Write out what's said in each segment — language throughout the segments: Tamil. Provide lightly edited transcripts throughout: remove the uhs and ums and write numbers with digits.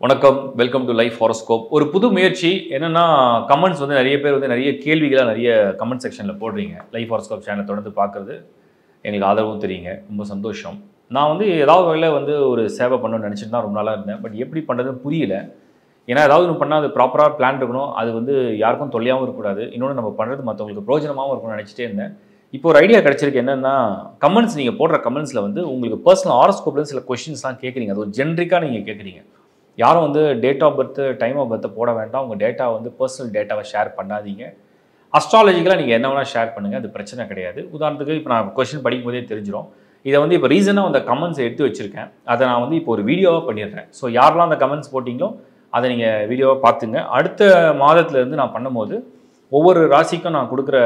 வணக்கம், வெல்கம் டு லைஃப் ஹாரோஸ்கோப். ஒரு புது முயற்சி என்னன்னா, கமெண்ட்ஸ் வந்து நிறைய பேர் வந்து நிறைய கேள்விகளா நிறைய கமெண்ட் செக்ஷனில் போடுறீங்க. லைஃப் ஹாரோஸ்கோப் சேனலை தொடர்ந்து பார்க்குறது எங்களுக்கு ஆதரவும் தெரியுங்க. ரொம்ப சந்தோஷம். நான் வந்து ஏதாவது வகையில் வந்து ஒரு சேவை பண்ணணும்னு நினச்சிட்டு தான் ரொம்ப நாளாக இருந்தேன். பட் எப்படி பண்ணுறதுன்னு புரியல. ஏன்னா ஏதாவது ஒன்று பண்ணால் அது ப்ராப்பராக பிளான் இருக்கணும். அது வந்து யாருக்கும் தொல்லையாகவும் இருக்கக்கூடாது. இன்னொன்று நம்ம பண்ணுறது மற்றவங்களுக்கு பிரோஜனமாகவும் இருக்கணும்னு நினச்சிட்டே இருந்தேன். இப்போ ஒரு ஐடியா கிடச்சிருக்கு. என்னென்னா, கமெண்ட்ஸ் நீங்கள் போடுற கமெண்ட்ஸில் வந்து உங்களுக்கு பர்சனல் ஹாரோஸ்கோப்லேருந்து சில கொஷின்ஸ்லாம் கேட்குறீங்க. அது ஒரு ஜென்ரிக்காக நீங்கள் கேட்குறீங்க. யாரும் வந்து date of birth, time of பர்த்தை போட வேண்டாம். உங்கள் டேட்டா வந்து பர்சனல் டேட்டாவை ஷேர் பண்ணாதீங்க. அஸ்ட்ராலஜிக்கலாக நீங்கள் என்ன வேணால் ஷேர் பண்ணுங்கள், அது பிரச்சனை கிடையாது. உதாரணத்துக்கு இப்போ நான் கொஸ்டின் படிக்கும் போதே தெரிஞ்சிடும். இதை வந்து இப்போ ரீசனாக அந்த கமெண்ட்ஸை எடுத்து வச்சுருக்கேன். அதை நான் வந்து இப்போ ஒரு வீடியோவாக பண்ணிடுறேன். ஸோ யாரெல்லாம் அந்த கமெண்ட்ஸ் போட்டிங்களோ அதை நீங்கள் வீடியோவாக பார்த்துங்க. அடுத்த மாதத்துலேருந்து நான் பண்ணும்போது ஒவ்வொரு ராசிக்கும் நான் கொடுக்குற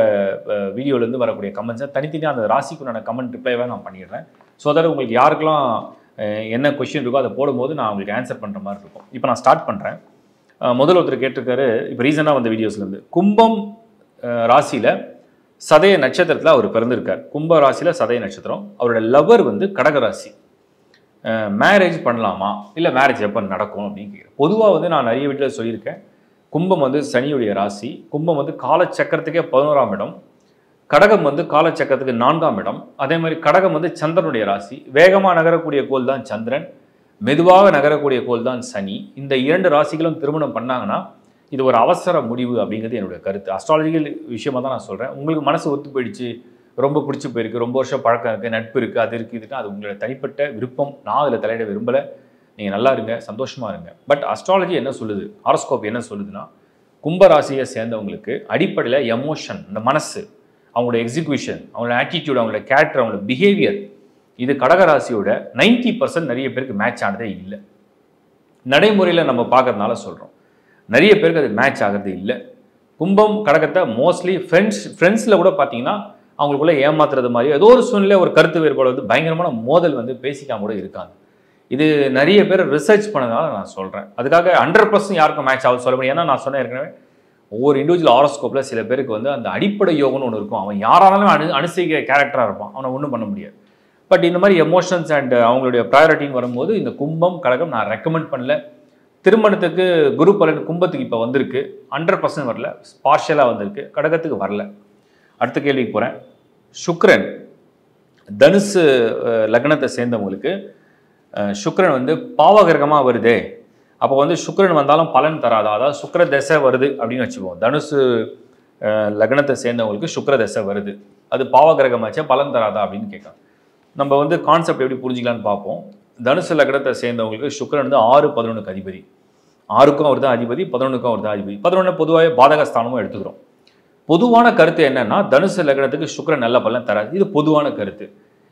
வீடியோலேருந்து வரக்கூடிய கமெண்ட்ஸை தனித்தனியாக அந்த ராசிக்குண்டான கமெண்ட் ரிப்ளைவாக நான் பண்ணிடுறேன். ஸோ அதாவது உங்களுக்கு யாருக்கெல்லாம் என்ன கொஸ்டின் இருக்கோ அதை போடும்போது நான் உங்களுக்கு ஆன்சர் பண்ணுற மாதிரி இருக்கும். இப்போ நான் ஸ்டார்ட் பண்ணுறேன். முதல் ஒருத்தர் கேட்டிருக்காரு, இப்போ ரீசனாக வந்த வீடியோஸ்லேருந்து. கும்பம் ராசியில் சதய நட்சத்திரத்தில் அவர் பிறந்திருக்கார். கும்ப ராசியில் சதய நட்சத்திரம். அவரோட லவர் வந்து கடக ராசி. மேரேஜ் பண்ணலாமா, இல்லை மேரேஜ் எப்போ நடக்கும் அப்படின்னு கேட்குறேன். பொதுவாக வந்து நான் நிறைய வீட்டில் சொல்லியிருக்கேன். கும்பம் வந்து சனியுடைய ராசி. கும்பம் வந்து காலச்சக்கரத்துக்கே 11ஆம் இடம். கடகம் வந்து காலச்சக்கரத்துக்கு 4ஆம் இடம். அதே மாதிரி கடகம் வந்து சந்திரனுடைய ராசி. வேகமாக நகரக்கூடிய கோள் தான் சந்திரன், மெதுவாக நகரக்கூடிய கோள் தான் சனி. இந்த இரண்டு ராசிகளும் திருமணம் பண்ணாங்கன்னா இது ஒரு அவசர முடிவு அப்படிங்கிறது என்னுடைய கருத்து. அஸ்ட்ராலஜிக்கல் விஷயமாக தான் நான் சொல்கிறேன். உங்களுக்கு மனசு ஒத்து போயிடுச்சு, ரொம்ப பிடிச்சி போயிருக்கு, ரொம்ப வருஷம் பழக்கம் இருக்குது, நட்பு இருக்குது, அது இருக்குது, இதுக்கு அது உங்களோட தனிப்பட்ட விருப்பம். நான் அதில் தலையிட விரும்பலை. நீங்கள் நல்லா இருங்க, சந்தோஷமாக இருங்க. பட் அஸ்ட்ராலஜி என்ன சொல்லுது, ஹாரோஸ்கோப் என்ன சொல்லுதுன்னா, கும்பராசியை சேர்ந்தவங்களுக்கு அடிப்படையில் எமோஷன், இந்த மனசு, அவங்களோட எக்ஸிக்யூஷன், அவங்களோட ஆட்டிடியூட், அவங்களோட கேரக்டர், அவங்களோட பிஹேவியர், இது கடகராசியோட 90% நிறைய பேருக்கு மேட்ச் ஆனதே இல்லை. நடைமுறையில் நம்ம பார்க்கறதுனால சொல்கிறோம். நிறைய பேருக்கு அது மேட்ச் ஆகிறது இல்லை. கும்பம் கடகத்தை மோஸ்ட்லி ஃப்ரெண்ட்ஸில் கூட பார்த்தீங்கன்னா அவங்களுக்குள்ள ஏமாத்துறது மாதிரி ஏதோ ஒரு சூழ்நிலை, ஒரு கருத்து வேறுபாடு வந்து பயங்கரமான மோதல் வந்து பேசிக்காம கூட இருக்காங்க. இது நிறைய பேர் ரிசர்ச் பண்ணதுனால நான் சொல்கிறேன். அதுக்காக 100% யாருக்கும் மேட்ச் ஆகுது சொல்ல முடியும். ஏன்னா நான் சொன்னேன் ஏற்கனவே, ஒவ்வொரு இண்டிவிஜுவல் ஹாரோஸ்கோப்பில் சில பேருக்கு வந்து அந்த அடிப்படை யோகம்னு ஒன்று இருக்கும். அவன் யாராலும் அனுசரிக்கிற கேரக்டராக இருப்பான், அவனை ஒன்றும் பண்ண முடியாது. பட் இந்த மாதிரி எமோஷன்ஸ் அண்ட் அவங்களுடைய ப்ரையாரிட்டின்னு வரும்போது இந்த கும்பம் கடகம் நான் ரெக்கமெண்ட் பண்ணல. திருமணத்துக்கு குரு பலன் கும்பத்துக்கு இப்போ வந்திருக்கு, 100% வரல, பார்ஷியலாக வந்திருக்கு, கடகத்துக்கு வரல. அடுத்த கேள்விக்கு போகிறேன். சுக்கிரன் தனுசு லக்னத்தை சேர்ந்தவங்களுக்கு சுக்கிரன் வந்து பாவகிரகமாக வருதே, அப்போ வந்து சுக்கிரன் வந்தாலும் பலன் தராதா? அதாவது சுக்கிர தசை வருது அப்படின்னு வச்சுக்குவோம். தனுசு லக்னத்தை சேர்ந்தவங்களுக்கு சுக்கிர தசை வருது, அது பாவகிரகமாச்சே, பலன் தராதா அப்படின்னு கேட்கலாம். நம்ம வந்து கான்செப்ட் எப்படி புரிஞ்சிக்கலான்னு பார்ப்போம். தனுசு லக்னத்தை சேர்ந்தவங்களுக்கு சுக்கிரன் வந்து 6-11க்கு அதிபதி. 6க்கும் அவர் தான் அதிபதி, 11க்கும் அவர் தான் அதிபதி. 11 பொதுவாக பாதகஸ்தானமும் எடுத்துக்கிறோம். பொதுவான கருத்து என்னன்னா, தனுசு லக்னத்துக்கு சுக்கிரன் நல்ல பலன் தராது. இது பொதுவான கருத்து.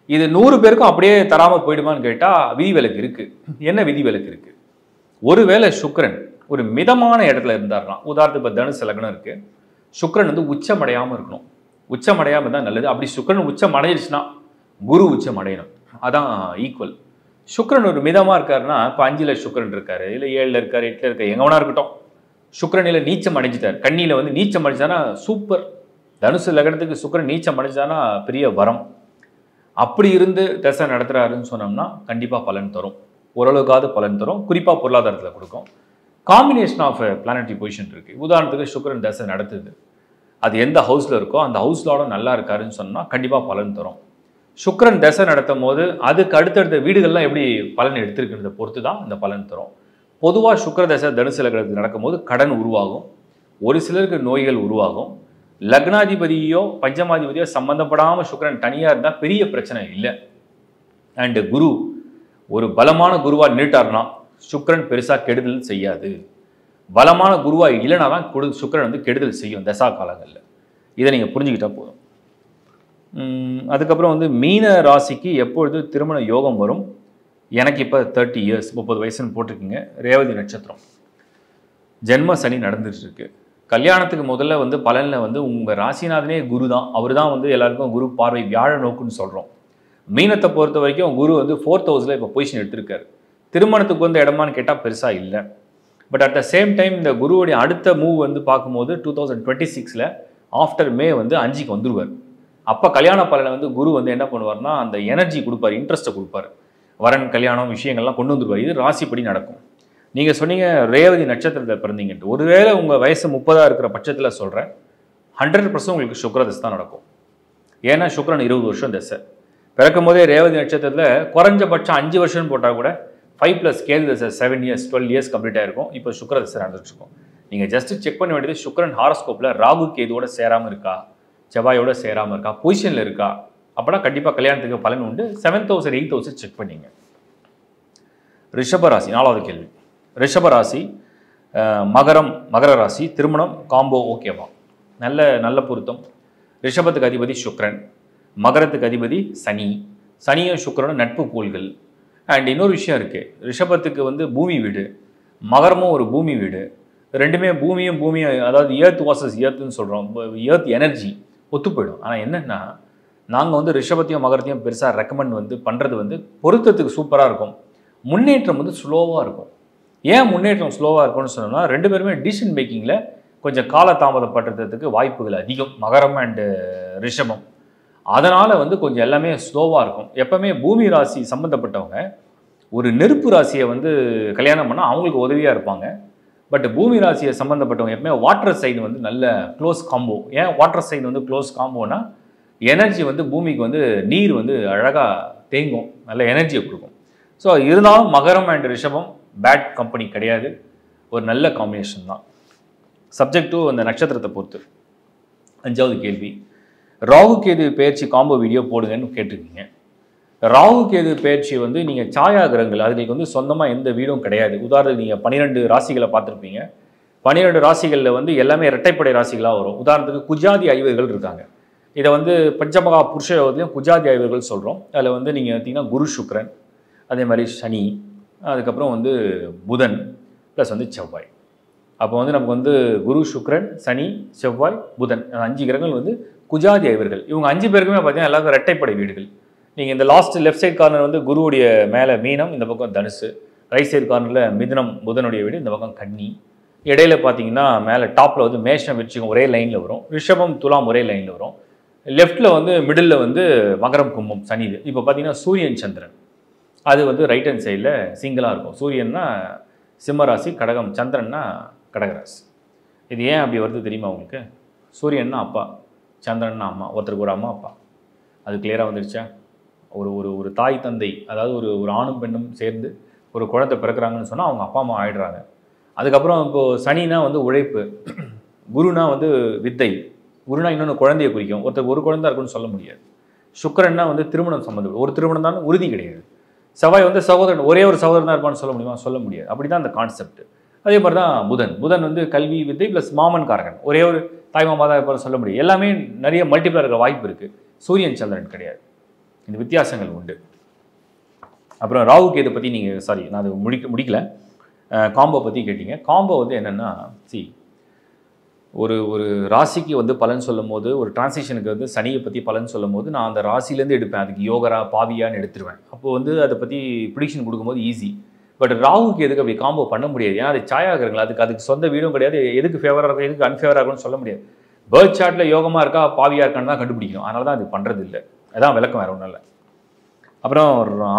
இது 100 பேருக்கும் அப்படியே தராமல் போயிடுமான்னு கேட்டால் விதிவிலக்கு இருக்குது. என்ன விதிவிலக்கு இருக்குது? ஒருவேளை சுக்கிரன் ஒரு மிதமான இடத்துல இருந்தார்னா, உதாரணத்துக்கு இப்போ தனுசு லக்னம் இருக்குது, சுக்கிரன் வந்து உச்சமடையாமல் இருக்கணும். உச்சமடையாமல் தான் நல்லது. அப்படி சுக்கிரன் உச்சம் அடைஞ்சிருச்சுன்னா குரு உச்சம் அடையணும், அதான் ஈக்குவல். சுக்கிரன் ஒரு மிதமாக இருக்காருன்னா, இப்போ 5ல் சுக்கிரன் இருக்காரு, இல்லை 7ல் இருக்காரு, 8ல் இருக்காரு, எங்கவனா இருக்கட்டும், சுக்கிரனில் நீச்சம் அடைஞ்சிட்டார், கண்ணியில் வந்து நீச்சம் அடைஞ்சானா சூப்பர். தனுசு லக்னத்துக்கு சுக்கிரன் நீச்சம் அடைஞ்சானா பெரிய வரம். அப்படி இருந்து தசை நடத்துகிறாருன்னு சொன்னோம்னா கண்டிப்பாக பலன் தரும், ஓரளவுக்காவது பலன் தரும், குறிப்பாக பொருளாதாரத்தில் கொடுக்கும். காம்பினேஷன் ஆஃப் பிளானட்டரி பொசிஷன் இருக்குது. உதாரணத்துக்கு சுக்கிரன் தசை நடத்துது, அது எந்த ஹவுஸில் இருக்கோ அந்த ஹவுஸ்லோட நல்லா இருக்காருன்னு சொன்னால் கண்டிப்பாக பலன் தரும். சுக்கிரன் தசை நடத்தும் போது அதுக்கு அடுத்தடுத்த வீடுகள்லாம் எப்படி பலன் எடுத்திருக்கிறத பொறுத்து தான் இந்த பலன் தரும். பொதுவாக சுக்கிர தசை தனுசு லக்னத்துக்கு நடக்கும்போது கடன் உருவாகும், ஒரு சிலருக்கு நோய்கள் உருவாகும். லக்னாதிபதியோ பஞ்சமாதிபதியோ சம்மந்தப்படாமல் சுக்கிரன் தனியாக இருந்தால் பெரிய பிரச்சனை இல்லை. அண்டு குரு ஒரு பலமான குருவாக நின்றுட்டார்னா சுக்கிரன் பெருசாக கெடுதல் செய்யாது. பலமான குருவாக இல்லைனா தான் சுக்கிரன் வந்து கெடுதல் செய்யும் தசா காலங்களில். இதை நீங்கள் புரிஞ்சுக்கிட்டா போதும். அதுக்கப்புறம் வந்து மீன ராசிக்கு எப்பொழுது திருமண யோகம் வரும்? எனக்கு இப்போ 30 இயர்ஸ், 30 வயசுன்னு போட்டிருக்கீங்க. ரேவதி நட்சத்திரம், ஜென்ம சனி நடந்துட்டு இருக்கு. கல்யாணத்துக்கு முதல்ல வந்து பலனில் வந்து உங்கள் ராசிநாதனே குரு தான். அவர் தான் வந்து எல்லாருக்கும் குரு பார்வை வியாழ நோக்குன்னு சொல்கிறோம். மீனத்தை பொறுத்த வரைக்கும் குரு வந்து 4th ஹவுஸில் இப்போ பொசிஷன் எடுத்திருக்காரு. திருமணத்துக்கு வந்து இடமான்னு கேட்டால் பெருசாக இல்லை. But at the same time இந்த குருவுடைய அடுத்த மூவ் வந்து பார்க்கும்போது 2026 ஆஃப்டர் மே வந்து 5க்கு வந்துடுவார். அப்போ கல்யாண பலனை வந்து குரு வந்து என்ன பண்ணுவார்னா அந்த எனர்ஜி கொடுப்பார், இன்ட்ரெஸ்ட்டை கொடுப்பார், வரன் கல்யாணம் விஷயங்கள்லாம் கொண்டு வந்துடுவார். இது ராசிப்படி நடக்கும். நீங்கள் சொன்னீங்க ரேவதி நட்சத்திரத்தில் பிறந்தீங்கன்ட்டு. ஒருவேளை உங்கள் வயசு 30 இருக்கிற பட்சத்தில் சொல்கிறேன், 100% உங்களுக்கு சுக்கிர தசை தான் நடக்கும். ஏன்னா சுக்கிரன் 20 வருஷம் தசை. பிறக்கும் போதே ரேவதி நட்சத்திரத்தில் குறைஞ்சபட்சம் 5 வருஷம்னு போட்டால் கூட 5+ கேது தசை 7 இயர்ஸ் 12 இயர்ஸ் கம்ப்ளீட் ஆகிருக்கும். இப்போ சுக்கிர தசை நடந்துட்டுருக்கும். நீங்கள் ஜஸ்ட்டு செக் பண்ண வேண்டியது சுக்கிரன் ஹாரோஸ்கோப்பில் ராகு கேதுவோட சேராமல் இருக்கா, செவ்வாயோட சேராமல் இருக்கா, பொசிஷனில் இருக்கா, அப்படின்னா கண்டிப்பாக கல்யாணத்துக்கு பலன் உண்டு. 7th house 8th house check பண்ணிங்க. ரிஷபராசி 4வது கேள்வி. ரிஷபராசி மகர ராசி, திருமணம் காம்போ ஓகேவா? நல்ல பொருத்தம். ரிஷபத்துக்கு அதிபதி சுக்கிரன், மகரத்துக்கு அதிபதி சனி, சனியும் சுக்கிரனும் நட்பு கோள்கள். அண்ட் இன்னொரு விஷயம் இருக்குது, ரிஷபத்துக்கு வந்து பூமி வீடு, மகரமும் ஒரு பூமி வீடு. ரெண்டுமே பூமியும் அதாவது ஏர்த் வாசஸ் ஏர்த்துன்னு சொல்கிறோம், ஏர்த் எனர்ஜி ஒத்து போயிடும். ஆனால் என்னென்னா நாங்கள் வந்து ரிஷபத்தையும் மகரத்தையும் பெருசாக ரெக்கமெண்ட் வந்து பண்ணுறது வந்து பொருத்தத்துக்கு சூப்பராக இருக்கும், முன்னேற்றம் வந்து ஸ்லோவாக இருக்கும். ஏன் முன்னேற்றம் ஸ்லோவாக இருக்கும்னு சொன்னோம்னா 2 பேருமே டிசிஷன் மேக்கிங்கில் கொஞ்சம் காலதாமதப்படுறதுக்கு வாய்ப்புகள் அதிகம், மகரம் அண்டு ரிஷபம். அதனால் வந்து கொஞ்சம் எல்லாமே ஸ்லோவாக இருக்கும். எப்போவுமே பூமி ராசி சம்மந்தப்பட்டவங்க ஒரு நெருப்பு ராசியை வந்து கல்யாணம் பண்ணால் அவங்களுக்கு உதவியாக இருப்பாங்க. பட் பூமி ராசியை சம்மந்தப்பட்டவங்க எப்பவுமே வாட்டர் சைன் வந்து நல்ல க்ளோஸ் காம்போ. ஏன் வாட்டர் சைன் வந்து க்ளோஸ் காம்போனா எனர்ஜி வந்து பூமிக்கு வந்து நீர் வந்து அழகாக தேங்கும், நல்ல எனர்ஜியை கொடுக்கும். ஸோ இருந்தாலும் மகரம் அண்ட் ரிஷபம் பேட் கம்பெனி கிடையாது, ஒரு நல்ல காம்பினேஷன் தான். சப்ஜெக்ட் டு அந்த நட்சத்திரத்தை பொறுத்து. 5வது கேள்வி, ராகு கேது பெயர்ச்சி காம்போ வீடியோ போடுங்கன்னு கேட்டிருக்கீங்க. ராகு கேது பெயர்ச்சி வந்து நீங்கள் சாயா கிரகங்கள், அதுக்கு வந்து சொந்தமாக எந்த வீடும் கிடையாது. உதாரணத்துக்கு நீங்கள் 12 ராசிகளை பார்த்துருப்பீங்க. 12 ராசிகளில் வந்து எல்லாமே இரட்டைப்படை ராசிகளாக வரும். உதாரணத்துக்கு குஜாதி ஐவர்கள் இருக்காங்க. இதை வந்து பஞ்சமகா புருஷ யோகத்துலையும் குஜாதி ஐவர்கள் சொல்கிறோம். அதில் வந்து நீங்கள் பார்த்தீங்கன்னா குரு சுக்கிரன், அதே மாதிரி சனி, அதுக்கப்புறம் வந்து புதன் ப்ளஸ் வந்து செவ்வாய். அப்போ வந்து நமக்கு வந்து குரு சுக்கிரன் சனி செவ்வாய் புதன் 5 கிரகங்கள் வந்து குஜாதி ஐவர்கள். இவங்க 5 பேருக்குமே பார்த்தீங்கன்னா எல்லாருக்கும் இரட்டைப்படை வீடுகள். நீங்கள் இந்த லாஸ்ட் லெஃப்ட் சைட் கார்னர் வந்து குருவுடைய மேலே மீனம், இந்த பக்கம் தனுசு, ரைட் சைடு கார்னரில் மிதுனம் புதனுடைய வீடு, இந்த பக்கம் கன்னி. இடையில பார்த்தீங்கன்னா மேலே டாப்பில் வந்து மேஷம் விருச்சிகம் ஒரே லைனில் வரும், ரிஷபம் துலாம் ஒரே லைனில் வரும். லெஃப்ட்டில் வந்து மிடில் வந்து மகரம் கும்பம் சனி. இப்போ பார்த்தீங்கன்னா சூரியன் சந்திரன் அது வந்து ரைட் ஹேண்ட் சைடில் சிங்கிளாக இருக்கும். சூரியன்னா சிம்மராசி, கடகம், சந்திரன்னா கடகராசி. இது ஏன் அப்படி வருது தெரியுமா உங்களுக்கு? சூரியன்னா அப்பா, சந்திரன்னா அம்மா, ஒருத்தருக்கு ஒரு அம்மா அப்பா. அது கிளியராக வந்துடுச்சா? ஒரு ஒரு ஒரு தாய் தந்தை, அதாவது ஒரு ஆணும் பெண்ணும் சேர்ந்து ஒரு குழந்தை பிறக்கிறாங்கன்னு சொன்னால் அவங்க அப்பா அம்மா ஆகிடுறாங்க. அதுக்கப்புறம் இப்போது சனினா வந்து உழைப்பு, குருனா வந்து வித்தை, குருனா இன்னொன்று குழந்தையை குறிக்கும். ஒருத்தருக்கு ஒரு குழந்தை இருக்குன்னு சொல்ல முடியாது. சுக்கிரன்னா வந்து திருமணம் சம்மந்தம், ஒரு திருமணம் தான் உறுதி கிடையாது. செவ்வாய் வந்து சகோதரன், ஒரே ஒரு சகோதரன் தான் இருப்பான்னு சொல்ல முடியுமா? சொல்ல முடியாது. அப்படி தான் அந்த கான்செப்ட். அதே மாதிரி தான் புதன் வந்து கல்வி வித்தை ப்ளஸ் மாமன் காரகன், ஒரே ஒரு தாய்மாமா தான் இருப்பான்னு சொல்ல முடியும். எல்லாமே நிறைய மல்டிப்ளா இருக்கிற வாய்ப்பு இருக்குது. சூரியன் சந்திரன் கிடையாது. இந்த வித்தியாசங்கள் உண்டு. அப்புறம் ராகு கேது பற்றி நீங்கள் நான் அது முடிக்கல, காம்போ பற்றி கேட்டீங்க. காம்போ வந்து என்னென்னா, ஒரு ராசிக்கு வந்து பலன் சொல்லும் போது, ஒரு டிரான்சிஷனுக்கு வந்து சனியை பற்றி பலன் சொல்லும் போது நான் அந்த ராசிலேருந்து எடுப்பேன். அதுக்கு யோகரா பாவியான்னு எடுத்துருவேன். அப்போது வந்து அதை பற்றி ப்ரிடிக்ஷன் கொடுக்கும்போது ஈஸி. பட் ராகுக்கு எதுக்கு அப்படி காம்போ பண்ண முடியாது? ஏன்னா அது சாயாகிறங்களா, அதுக்கு சொந்த வீடும் கிடையாது. எதுக்கு ஃபேவராக இருக்கும் எதுக்கு அன்ஃபேவராக இருக்கும்னு சொல்ல முடியாது. பேர்த் சார்ட்டில் யோகமாக இருக்கா பாவியாக இருக்கான்னு தான் கண்டுபிடிக்கணும். அதனால தான் அது பண்ணுறது இல்லை. அதான் விளக்கம், வேறு ஒன்றும் இல்லை. அப்புறம்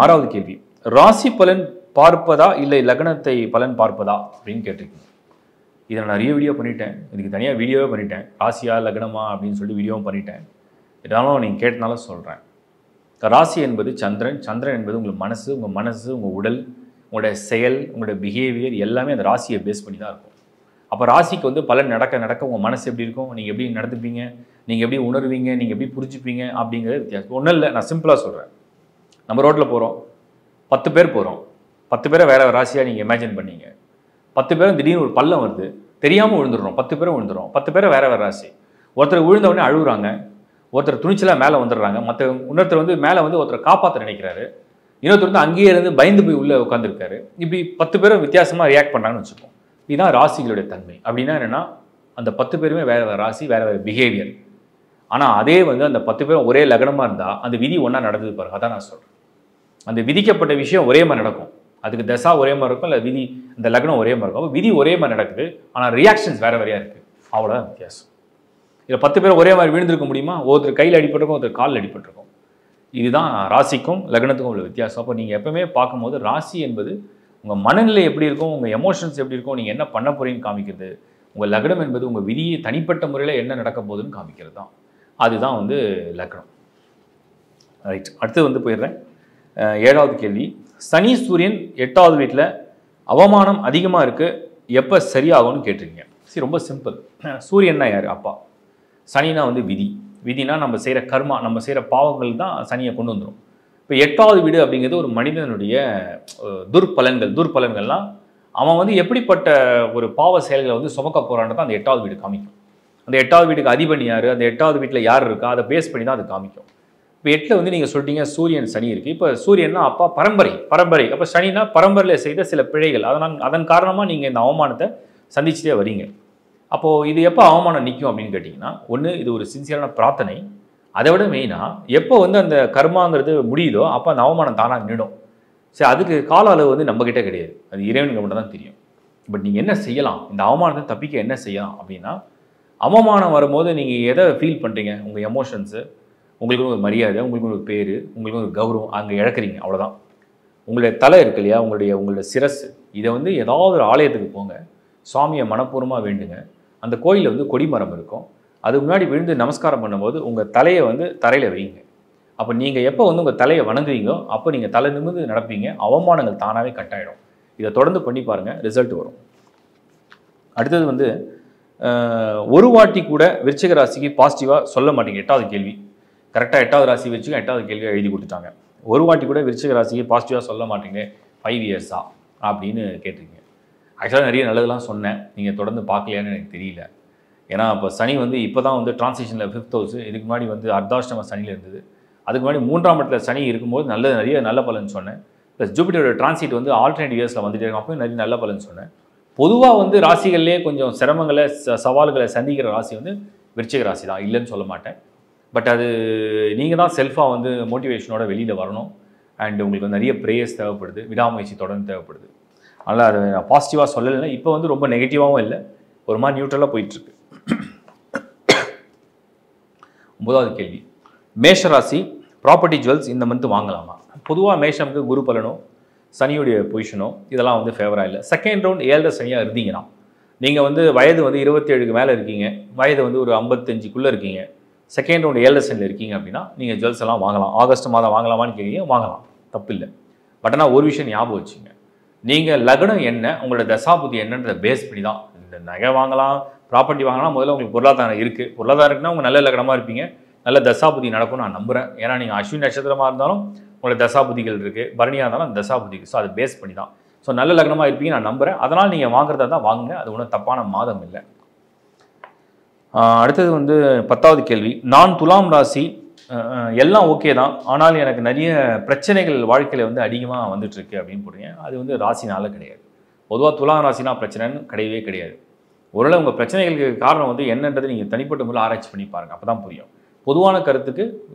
6வது கேள்வி, ராசி பலன் பார்ப்பதா இல்லை லக்னத்தை பலன் பார்ப்பதா அப்படின்னு கேட்டிருக்கீங்க. இதை நான் நிறைய வீடியோ பண்ணிட்டேன், இதுக்கு தனியாக வீடியோவே பண்ணிட்டேன். ராசியா லக்னமா அப்படின்னு சொல்லி வீடியோவும் பண்ணிட்டேன். இதனாலும் நீங்கள் கேட்டனால சொல்கிறேன். ராசி என்பது சந்திரன், சந்திரன் என்பது உங்கள் மனசு, உங்கள் உடல், உங்களுடைய செயல், உங்களுடைய பிஹேவியர் எல்லாமே அந்த ராசியை பேஸ் பண்ணி தான் இருக்கும். அப்போ ராசிக்கு வந்து பலன் நடக்க உங்கள் மனசு எப்படி இருக்கும், நீங்கள் எப்படி நடந்துப்பீங்க, நீங்கள் எப்படி உணர்வீங்க, நீங்கள் எப்படி புரிஞ்சுப்பீங்க அப்படிங்கிறது வித்தியாசம். ஒன்றும் இல்லை, நான் சிம்பிளாக சொல்கிறேன். நம்ம ரோட்டில் போகிறோம், 10 பேர் போகிறோம். 10 பேரை வேறு ராசியாக நீங்கள் இமேஜின் பண்ணீங்க. 10 பேரும் திடீர்னு ஒரு பள்ளம் வருது, தெரியாமல் விழுந்துடுறோம். 10 பேரும் விழுந்துடும். 10 பேரை வேறு ராசி. ஒருத்தர் விழுந்தவுடனே அழுகுறாங்க, ஒருத்தர் துணிச்சலாக மேலே வந்துடுறாங்க, இன்னொருத்தர் வந்து மேலே வந்து ஒருத்தர் காப்பாற்ற நினைக்கிறாரு, இன்னொருத்தர் வந்து அங்கேயே இருந்து பயந்து போய் உள்ளே உட்காந்துருக்காரு. இப்படி 10 பேரும் வித்தியாசமாக ரியாக்ட் பண்ணுறாங்கன்னு வச்சுப்போம். இதுதான் ராசிகளுடைய தன்மை. அப்படின்னா என்னென்னா, அந்த 10 பேருமே வேறு ராசி, வேறு பிஹேவியர். ஆனால் அதே வந்து அந்த 10 பேரும் ஒரே லக்னமாக இருந்தால் அந்த விதி ஒன்றா நடந்தது பாருங்க. அதான் நான் சொல்கிறேன். அந்த விதிக்கப்பட்ட விஷயம் ஒரே மாதிரி நடக்கும். அதுக்கு தசா ஒரே மாதிரி இருக்கும், இல்லை விதி இந்த லக்னம் ஒரே மாதிரி இருக்கும். அப்போ விதி ஒரே மாதிரி நடக்குது, ஆனால் ரியாக்ஷன்ஸ் வேறு வேறையாக இருக்குது. அவ்வளோதான் வித்தியாசம். இதில் 10 பேர் ஒரே மாதிரி விழுந்திருக்க முடியுமா? ஒருத்தர் கையில் அடிபட்டிருக்கும், ஒருத்தர் காலில் அடிபட்டிருக்கும். இதுதான் ராசிக்கும் லக்னத்துக்கும் உள்ள வித்தியாசம். அப்போ நீங்கள் எப்பவுமே பார்க்கும்போது ராசி என்பது உங்கள் மனநிலை எப்படி இருக்கும், உங்கள் எமோஷன்ஸ் எப்படி இருக்கும், நீங்கள் என்ன பண்ண போகிறீங்கன்னு காமிக்கிறது. உங்கள் லக்னம் என்பது உங்கள் விதியை தனிப்பட்ட முறையில் என்ன நடக்க போகுதுன்னு காமிக்கிறது தான். அதுதான் வந்து லக்னம். ரைட், அடுத்து வந்து போயிடுறேன். 7வது கேள்வி. சனி சூரியன் 8வது வீட்டில் அவமானம் அதிகமாக இருக்குது, எப்போ சரியாகும்னு கேட்டிருக்கீங்க. சரி, ரொம்ப சிம்பிள். சூரியன்னா யார்? அப்பா. சனினா வந்து விதி. விதினா நம்ம செய்கிற கர்மா, நம்ம செய்கிற பாவங்கள் தான் சனியை கொண்டு வந்துடும். இப்போ 8வது வீடு அப்படிங்கிறது ஒரு மனிதனுடைய துர்பலன்கள்லாம் அவன் வந்து எப்படிப்பட்ட ஒரு பாவ செயல்களை வந்து சுமக்க போகிறான்றதான் அந்த 8வது வீடு காமிக்கும். அந்த 8வது வீட்டுக்கு அதிபதி யார், அந்த 8வது வீட்டில் யார் இருக்கா, அதை பேஸ் பண்ணி தான் அது காமிக்கும். இப்போ 8ல் வந்து நீங்கள் சொல்லிட்டீங்க சூரியன் சனி இருக்குது. இப்போ சூரியன்னா அப்பா பரம்பரை. அப்போ சனினா பரம்பரையில் செய்த சில பிழைகள், அதன் காரணமாக நீங்கள் இந்த அவமானத்தை சந்திச்சுட்டே வரீங்க. அப்போது இது எப்போ அவமானம் நிற்கும் அப்படின்னு கேட்டிங்கன்னா, ஒன்று இது ஒரு சின்சியரான பிரார்த்தனை. அதை விட மெயினாக எப்போ வந்து அந்த கர்மாங்கிறது முடியுதோ அப்போ அந்த அவமானம் தானாக நின்றுடும். சரி, அதுக்கு கால அளவு வந்து நம்மக்கிட்ட கிடையாது, அது இறைவனுக்கு மட்டும் தான் தெரியும். பட் நீங்கள் என்ன செய்யலாம், இந்த அவமானத்தை தப்பிக்க என்ன செய்யலாம் அப்படின்னா, அவமானம் வரும்போது நீங்கள் எதை ஃபீல் பண்ணுறீங்க, உங்கள் எமோஷன்ஸு, உங்களுக்கு ஒரு மரியாதை, உங்களுக்கு ஒரு பேர், உங்களுக்கு ஒரு கௌரவம் அங்கே இழக்கிறீங்க, அவ்வளோதான். உங்களுடைய தலை இருக்கு இல்லையா, உங்களுடைய சிரசு, இதை வந்து ஏதாவது ஒரு ஆலயத்துக்கு போங்க, சுவாமியை மனப்பூர்வமாக வேண்டுங்க. அந்த கோயிலில் வந்து கொடிமரம் இருக்கும், அதுக்கு முன்னாடி விழுந்து நமஸ்காரம் பண்ணும்போது உங்கள் தலையை வந்து தரையில் வைங்க. அப்போ நீங்கள் எப்போ வந்து உங்கள் தலையை வணங்குவீங்களோ அப்போ நீங்கள் தலை நிமிர்ந்து நடப்பீங்க, அவமானங்கள் தானாகவே கட்டாயிடும். இதை தொடர்ந்து பண்ணி பாருங்கள், ரிசல்ட் வரும். அடுத்தது வந்து ஒரு வாட்டி கூட விருச்சிக ராசிக்கு பாசிட்டிவாக சொல்ல மாட்டீங்க. 8வது கேள்வி கரெக்டாக 8வது ராசி விருச்சிகம் 8வது கேள்வியாக எழுதி கொடுத்துட்டாங்க. ஒரு வாட்டி கூட விருச்சிக ராசிக்கு பாசிட்டிவாக சொல்ல மாட்டீங்க 5 இயர்ஸா அப்படின்னு கேட்டிருக்கீங்க. ஆக்சுவலாக நிறைய நல்லதெல்லாம் சொன்னேன், நீங்கள் தொடர்ந்து பார்க்கலையான்னு எனக்கு தெரியல. ஏன்னா இப்போ சனி வந்து இப்போ தான் வந்து டிரான்சிஷனில் 5th ஹவுஸ், இதுக்கு முன்னாடி வந்து அர்த்தாஷ்டம சனியில் இருந்தது. அதுக்கு முன்னாடி 3ஆம் இடத்துல சனி இருக்கும்போது நிறைய நல்ல பலன் சொன்னேன். ப்ளஸ் ஜூபிட்டரோட டிரான்சிட் வந்து ஆல்டர்னேட் இயர்ஸில் வந்துட்டு இருக்கும், அப்போ நிறைய நல்ல பலன் சொன்னேன். பொதுவாக வந்து ராசிகள்லேயே கொஞ்சம் சிரமங்களை சவால்களை சந்திக்கிற ராசி வந்து விருச்சிக ராசி தான், இல்லைன்னு சொல்ல மாட்டேன். பட் அது நீங்கள் தான் செல்ஃபாக வந்து மோட்டிவேஷனோட வெளியில் வரணும். அண்ட் உங்களுக்கு நிறைய ப்ரேயர்ஸ் தேவைப்படுது, விடாமுயற்சி தொடர்ந்து தேவைப்படுது. அதனால் அதை நான் பாசிட்டிவாக சொல்லலைன்னா இப்போ வந்து ரொம்ப நெகட்டிவாகவும் இல்லை, ஒரு மாதிரி நியூட்ரலாக போயிட்டுருக்கு. 9வது கேள்வி. மேஷராசி ப்ராப்பர்ட்டி ஜுவல்ஸ் இந்த மந்த் வாங்கலாமா? பொதுவாக மேஷமுக்கு குரு பலனோ சனியுடைய பொசிஷனோ இதெல்லாம் வந்து ஃபேவராக இல்லை. செகண்ட் ரவுண்ட் 7th சனியாக இருந்தீங்கன்னா, நீங்கள் வந்து வயது வந்து 27க்கு மேலே இருக்கீங்க, வயது வந்து ஒரு 55க்குள்ளே இருக்கீங்க, செகண்ட் ரவுண்ட் 7th சனியில் இருக்கீங்க அப்படின்னா நீங்கள் ஜுவல்ஸ் எல்லாம் வாங்கலாம். ஆகஸ்ட் மாதம் வாங்கலாமான்னு கேட்குறீங்க, வாங்கலாம், தப்பு இல்லை. பட் ஆனால் ஒரு விஷயம் ஞாபகம் வச்சுங்க, நீங்கள் லக்னம் என்ன, உங்களோட தசாபுத்தி என்னன்றதை பேஸ் பண்ணி தான் இந்த நகை வாங்கலாம், ப்ராப்பர்ட்டி வாங்கலாம். முதல்ல உங்களுக்கு பொருளாதாரம் இருக்குது, பொருளாதாரம் இருக்குன்னா உங்கள் நல்ல லக்னமாக இருப்பீங்க, நல்ல தசாபுத்தி நடக்கும் நான் நம்புகிறேன். ஏன்னா நீங்கள் அஸ்வினி நட்சத்திரமாக இருந்தாலும் உங்களோட தசாபுத்திகள் இருக்குது, பரணியாக இருந்தாலும் அந்த தசாபுத்திக்கு, ஸோ அது பேஸ் பண்ணி தான். ஸோ நல்ல லக்னமாக இருப்பீங்க நான் நம்புகிறேன். அதனால் நீங்கள் வாங்குறதா தான் வாங்குங்க, அது ஒன்றும் தப்பான மாதம் இல்லை. அடுத்தது வந்து 10வது கேள்வி. நான் துலாம் ராசி, எல்லாம் ஓகே தான், ஆனால் எனக்கு நிறைய பிரச்சனைகள் வாழ்க்கையில் வந்து அதிகமாக வந்துட்டுருக்கு அப்படின்னு போடுறீங்க. அது வந்து ராசினால கிடையாது. பொதுவாக துலாம் ராசினா பிரச்சனைன்னு கிடையவே கிடையாது. ஒருவேளை உங்கள் பிரச்சனைகளுக்கு காரணம் வந்து என்னன்றது நீங்கள் தனிப்பட்ட முறையில் ஆராய்ச்சி பண்ணி பாருங்கள், அப்போ தான் புரியும். பொதுவான கருத்துக்கு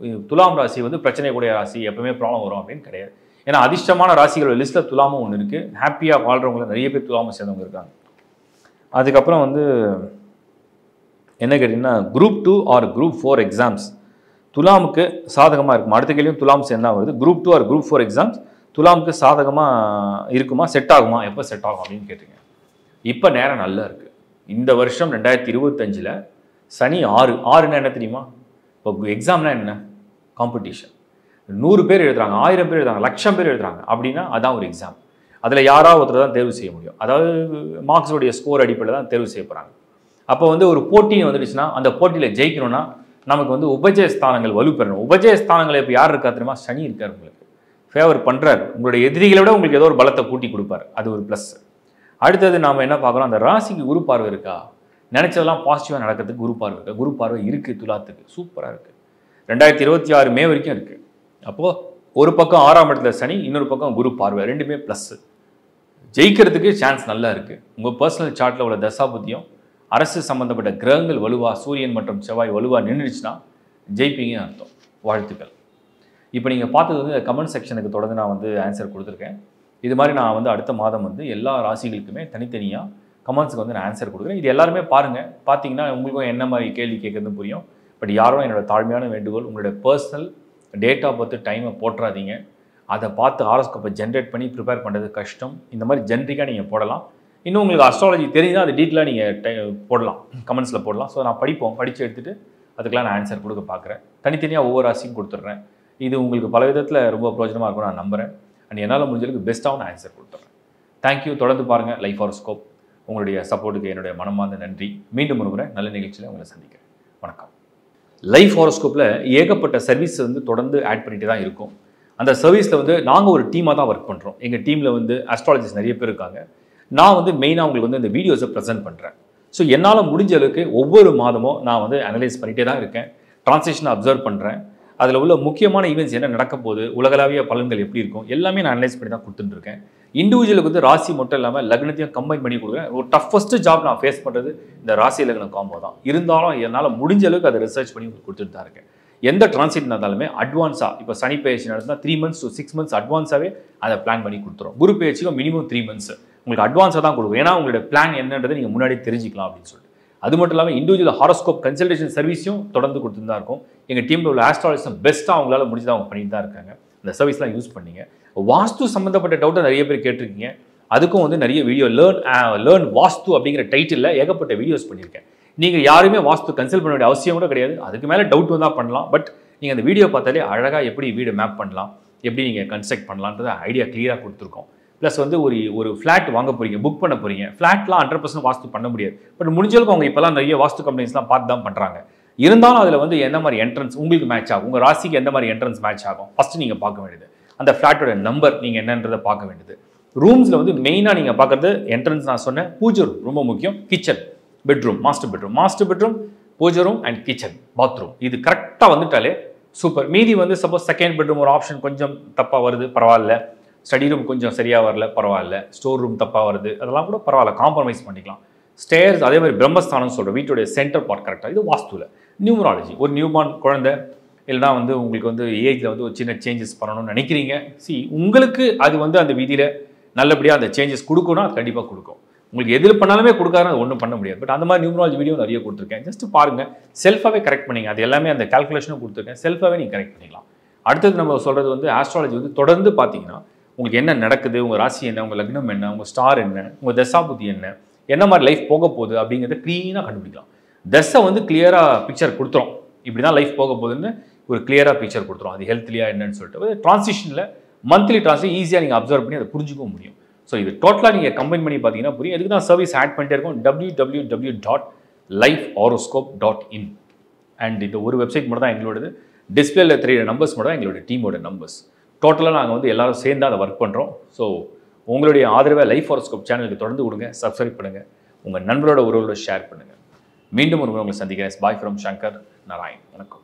துலாம் ராசி வந்து பிரச்சனைக்கூடிய ராசி, எப்பவுமே ப்ராப்ளம் வரும் அப்படின்னு கிடையாது. ஏன்னா அதிர்ஷ்டமான ராசிகளோட லிஸ்ட்டில் துலாமும் ஒன்று இருக்குது. ஹாப்பியாக வாழ்கிறவங்கள நிறைய பேர் துலாமை சேர்ந்தவங்க இருக்காங்க. அதுக்கப்புறம் வந்து என்ன கேட்டிங்கன்னா, குரூப் 2 ஆர் குரூப் 4 எக்ஸாம்ஸ் துலாமுக்கு சாதகமாக இருக்குமா? அடுத்த கேள்வியும் துலாம் சேர்ந்தா வருது. குரூப் 2 ஆர் குரூப் 4 எக்ஸாம்ஸ் துலாமுக்கு சாதகமாக இருக்குமா, செட் ஆகுமா, எப்போ செட் ஆகும் அப்படின்னு கேட்டிங்க. இப்போ நேரம் நல்லா இருக்குது. இந்த வருஷம் 2025 சனி 6 என்ன தெரியுமா? இப்போ எக்ஸாம்னா என்ன? காம்படிஷன். 100 பேர் எழுதுறாங்க, 1000 பேர் எழுதுறாங்க, 1,00,000 பேர் எழுதுறாங்க அப்படின்னா அதான் ஒரு எக்ஸாம். அதில் யாராவது ஒருத்தர் தான் தேர்வு செய்ய முடியும். அதாவது மார்க்ஸோடைய ஸ்கோர் அடிப்படையில் தான் தேர்வு செய்ய போகிறாங்க. அப்போ வந்து ஒரு போட்டின்னு வந்துடுச்சுன்னா அந்த போட்டியில் ஜெயிக்கணும்னா நமக்கு வந்து உபஜய ஸ்தானங்கள் வலுப்பெறணும். உபஜய ஸ்தானங்கள் இப்போ யார் இருக்கா தெரியுமா? சனி இருக்கார், உங்களுக்கு ஃபேவர் பண்ணுறாரு. உங்களுடைய எதிரிகளை விட உங்களுக்கு ஏதோ ஒரு பலத்தை கூட்டி கொடுப்பார், அது ஒரு ப்ளஸ். அடுத்தது நாம் என்ன பார்க்குறோம், அந்த ராசிக்கு குரு பார்வை இருக்கா, நினச்சதெல்லாம் பாசிட்டிவாக நடக்கிறதுக்கு குரு பார்வை இருக்கா? குரு பார்வை இருக்குது துலாத்துக்கு, சூப்பராக இருக்குது. 2026 மே வரைக்கும் இருக்குது. அப்போது ஒரு பக்கம் 6ஆம் இடத்துல சனி, இன்னொரு பக்கம் குரு பார்வை, ரெண்டுமே ப்ளஸ்ஸு. ஜெயிக்கிறதுக்கு சான்ஸ் நல்லா இருக்குது. உங்கள் பர்சனல் சார்ட்டில் உள்ள தசாபுத்தியும் அரசு சம்மந்தப்பட்ட கிரகங்கள் வலுவாக, சூரியன் மற்றும் செவ்வாய் வலுவாக நின்றுச்சுன்னா ஜெயிப்பீங்கன்னு அர்த்தம். வாழ்த்துக்கள். இப்போ நீங்கள் பார்த்தது வந்து கமெண்ட் செக்ஷனுக்கு தொடர்ந்து நான் வந்து ஆன்சர் கொடுத்துருக்கேன். இது மாதிரி நான் வந்து அடுத்த மாதம் வந்து எல்லா ராசிகளுக்குமே தனித்தனியாக கமெண்ட்ஸுக்கு வந்து நான் ஆன்சர் கொடுக்குறேன். இது எல்லாருமே பாருங்கள், பார்த்தீங்கன்னா உங்களுக்கும் என்ன மாதிரி கேள்வி கேட்குறதுன்னு புரியும். பட் யாரும் என்னோட தாழ்மையான வேண்டுகோள், உங்களுடைய பர்சனல் டேட் ஆஃப் பர்த் டைமை போட்டுறாதீங்க. அதை பார்த்து ஹாரோஸ்கோப்பை ஜென்ரேட் பண்ணி ப்ரிப்பேர் பண்ணுறது கஷ்டம். இந்த மாதிரி ஜென்ரிக்காக நீங்கள் போடலாம். இன்னும் உங்களுக்கு அஸ்ட்ராலஜி தெரிஞ்சால் அது டீட்டெயிலாக நீங்கள் போடலாம், கமெண்ட்ஸில் போடலாம். ஸோ நான் படித்து எடுத்துகிட்டு அதுக்கெலாம் நான் ஆன்சர் கொடுக்க பார்க்குறேன். தனித்தனியாக ஒவ்வொரு ராசியும் கொடுத்துட்றேன். இது உங்களுக்கு பல விதத்தில் ரொம்ப பிரயோஜனமாக இருக்கும் நான் நம்புகிறேன். அண்ட் என்னால் முடிஞ்சளவுக்கு பெஸ்ட்டாக நான் ஆன்சர் கொடுத்துட்றேன். தேங்க்யூ. தொடர்ந்து பாருங்கள் லைஃப் ஹாரோஸ்கோப். உங்களுடைய சப்போர்ட்டுக்கு என்னுடைய மனமார்ந்த நன்றி. மீண்டும் ஒரு முறை நல்ல நிகழ்ச்சியில் உங்களை சந்திக்கிறேன். வணக்கம். லைஃப் ஹாரோஸ்கோப்பில் ஏகப்பட்ட சர்வீஸ் தொடர்ந்து ஆட் பண்ணிகிட்டே தான் இருக்கும். அந்த சர்வீஸில் நாங்கள் ஒரு டீமாக தான் ஒர்க் பண்ணுறோம். எங்கள் டீமில் அஸ்ட்ராலஜிஸ்ட் நிறைய பேர் இருக்காங்க. நான் மெயினாக உங்களுக்கு இந்த வீடியோஸை ப்ரெசென்ட் பண்ணுறேன். ஸோ என்னால் முடிஞ்ச அளவுக்கு ஒவ்வொரு மாதமும் நான் அனலைஸ் பண்ணிகிட்டே தான் இருக்கேன். ட்ரான்ஸ்லேஷனை அப்சர்வ் பண்ணுறேன். அதில் உள்ள முக்கியமான ஈவெண்ட்ஸ் என்ன நடக்க போகுது, உலகளாவிய பலன்கள் எப்படி இருக்கும், எல்லாமே நான் அனலைஸ் பண்ணி தான் கொடுத்துட்டுருக்கேன். இண்டிவிஜுவலுக்கு ராசி மட்டும் இல்லாமல் லக்னத்தையும் கம்பைன் பண்ணி கொடுக்குறேன். ஒரு டஃபஸ்ட் ஜாப் நான் ஃபேஸ் பண்ணுறது இந்த ராசி லக்ன காம்போ தான். இருந்தாலும் என்னால் முடிஞ்ச அளவுக்கு அதை ரிசர்ச் பண்ணி கொடுத்துட்டு தான் இருக்கேன். எந்த டிரான்சிட் நடந்தாலுமே அட்வான்ஸாக, இப்போ சனி பயிற்சி நடந்தால் 3 months to 6 months அட்வான்ஸாகவே அதை பிளான் பண்ணி கொடுத்துரும். குரு பயிற்சிக்கும் மினிமம் 3 months உங்களுக்கு அட்வான்ஸாக தான் கொடுக்கும். ஏன்னா உங்களுடைய பிளான் என்னன்றதை நீங்கள் முன்னாடி தெரிஞ்சிக்கலாம் அப்படின்னு சொல்லிட்டு. அது மட்டும் இல்லாமல் இண்டிவிஜுவல் ஹாரோஸ்கோப் கன்சல்டேஷன் சர்வீஸும் தொடர்ந்து கொடுத்துட்டு தான் இருக்கும். எங்கள் டீமில் உள்ள ஆஸ்ட்ராலஜிஸ்ட் பெஸ்ட்டாக அவங்களால முடிஞ்சதாக அவங்க பண்ணிட்டு தான் இருக்காங்க. அந்த சர்வீஸ்லாம் யூஸ் பண்ணிங்க. வாஸ்து சம்மந்தப்பட்ட டவுட்டை நிறைய பேர் கேட்டிருக்கீங்க. அதுக்கும் நிறைய வீடியோ லேர்ன் வாஸ்து அப்படிங்கிற டைட்டிலில் ஏகப்பட்ட வீடியோஸ் பண்ணியிருக்கேன். நீங்கள் யாருமே வாஸ்து கன்சல்ட் பண்ண வேண்டிய அவசியம் கூட கிடையாது. அதுக்கு மேலே டவுட் வந்தால் பண்ணலாம். பட் நீங்கள் அந்த வீடியோ பார்த்தாலே அழகாக எப்படி வீடு மேப் பண்ணலாம், எப்படி நீங்கள் கன்ஸ்ட்ரக்ட் பண்ணலான்றது ஐடியா கிளியராக கொடுத்துருக்கோம். ப்ளஸ் ஒரு ஃப்ளாட் வாங்க போகிறீங்க, புக் பண்ண போகிறீங்க. ஃப்ளாட்லாம் 100% வாஸ்து பண்ண முடியாது. பட் முடிஞ்சளவுக்கு அவங்க இப்போலாம் நிறைய வாஸ்து கம்பெனிஸ்லாம் பார்த்து தான் பண்ணுறாங்க. இருந்தாலும் அதில் எந்த மாதிரி என்ட்ரன்ஸ் உங்களுக்கு மேட்ச் ஆகும், உங்கள் ராசிக்கு எந்த மாதிரி என்ட்ரன்ஸ் மேட்ச் ஆகும் ஃபஸ்ட்டு நீங்கள் பார்க்க வேண்டியது. அந்த ஃப்ளாட்டோட நம்பர் நீங்கள் என்னன்றதை பார்க்க வேண்டியது. ரூம்ஸில் மெயினாக நீங்கள் பார்க்குறது என்ட்ரன்ஸ் நான் சொன்னேன். பூஜை ரூம் ரொம்ப முக்கியம். கிச்சன், பெட்ரூம், மாஸ்டர் பெட்ரூம், பூஜை ரூம் அண்ட் கிச்சன், பாத்ரூம். இது கரெக்டாக வந்துட்டாலே சூப்பர். மீதி சப்போஸ் செகண்ட் பெட்ரூம் ஒரு ஆப்ஷன் கொஞ்சம் தப்பாக வருது, பரவாயில்ல. ஸ்டடி ரூம் கொஞ்சம் சரியாக வரல, பரவாயில்ல. ஸ்டோர் ரூம் தப்பாக வருது, அதெல்லாம் கூட பரவாயில்ல, காம்ப்ரமைஸ் பண்ணிக்கலாம். ஸ்டேர்ஸ் அதே மாதிரி பிரம்மஸ்தானம் சொல்கிற வீட்டுடைய சென்டர் பார்ட் கரெக்டாக. இது வாஸ்துவில். நியூமராலஜி, ஒரு நியூபார்ன் குழந்தை இல்லைனா உங்களுக்கு ஏஜில் ஒரு சின்ன சேஞ்சஸ் பண்ணணும்னு நினைக்கிறீங்க. உங்களுக்கு அது அந்த விதியில் நல்லபடியாக அந்த சேஞ்சஸ் கொடுக்கணும். அது கண்டிப்பாக கொடுக்கும். உங்களுக்கு எதில் பண்ணாலுமே கொடுக்காதுன்னு அது ஒன்றும் பண்ண முடியாது. பட் அந்த மாதிரி நியூமராலஜி வீடியோ நிறைய கொடுத்துருக்கேன். ஜஸ்ட் பாருங்கள், செல்ஃபாகவே கரெக்ட் பண்ணிங்க. அது எல்லாமே அந்த கால்குலேஷனும் கொடுத்துருக்கேன். செல்ஃபாகவே நீங்கள் கரெக்ட் பண்ணிக்கலாம். அடுத்தது நம்ம சொல்கிறது ஆஸ்ட்ராலஜி தொடர்ந்து பார்த்தீங்கன்னா உங்களுக்கு என்ன நடக்குது, உங்கள் ராசி என்ன, உங்கள் லக்னம் என்ன, உங்கள் ஸ்டார் என்ன, உங்கள் தசாபுத்தி என்ன மாதிரி லைஃப் போக போகுது அப்படிங்கிறத க்ளீனாக கண்டுபிடிக்கலாம். தசை கிளியராக பிக்சர் கொடுத்துரும். இப்படி தான் லைஃப் போக போகுதுன்னு ஒரு கிளியராக பிக்சர் கொடுத்துரும். அது ஹெல்த்லியா என்னன்னு சொல்லிட்டு ட்ரான்சிஷனில் மந்த்லி ட்ரான்சிஷன் ஈஸியாக நீங்கள் அப்சர்வ் பண்ணி அதை புரிஞ்சுக்கவும் முடியும். ஸோ இது டோட்டலாக நீங்கள் கம்பைன் பண்ணி பார்த்தீங்கன்னா புரியும். இதுக்கு தான் சர்வீஸ் ஆட் பண்ணிட்டே இருக்கும். www.lifehoroscope.in அண்ட் இந்த ஒரு வெப்சைட் மட்டும் தான் எங்களோடது. டிஸ்பிளேல தெரியிற நம்பர்ஸ் மட்டும் தான் எங்களோட டீமோட நம்பர்ஸ். டோட்டலாக நாங்கள் எல்லாரும் சேர்ந்து அதை ஒர்க் பண்ணுறோம். ஸோ உங்களுடைய ஆதரவை லைஃப் ஹாரோஸ்கோப் சேனலுக்கு தொடர்ந்து கொடுங்க, சப்ஸ்கிரைப் பண்ணுங்கள், உங்கள் நண்பரோட உறவோட ஷேர் பண்ணுங்கள். மீண்டும் ஒரு முறை உங்களை சந்திக்கிறேன். Bye from Shankar Narayan. வணக்கம்.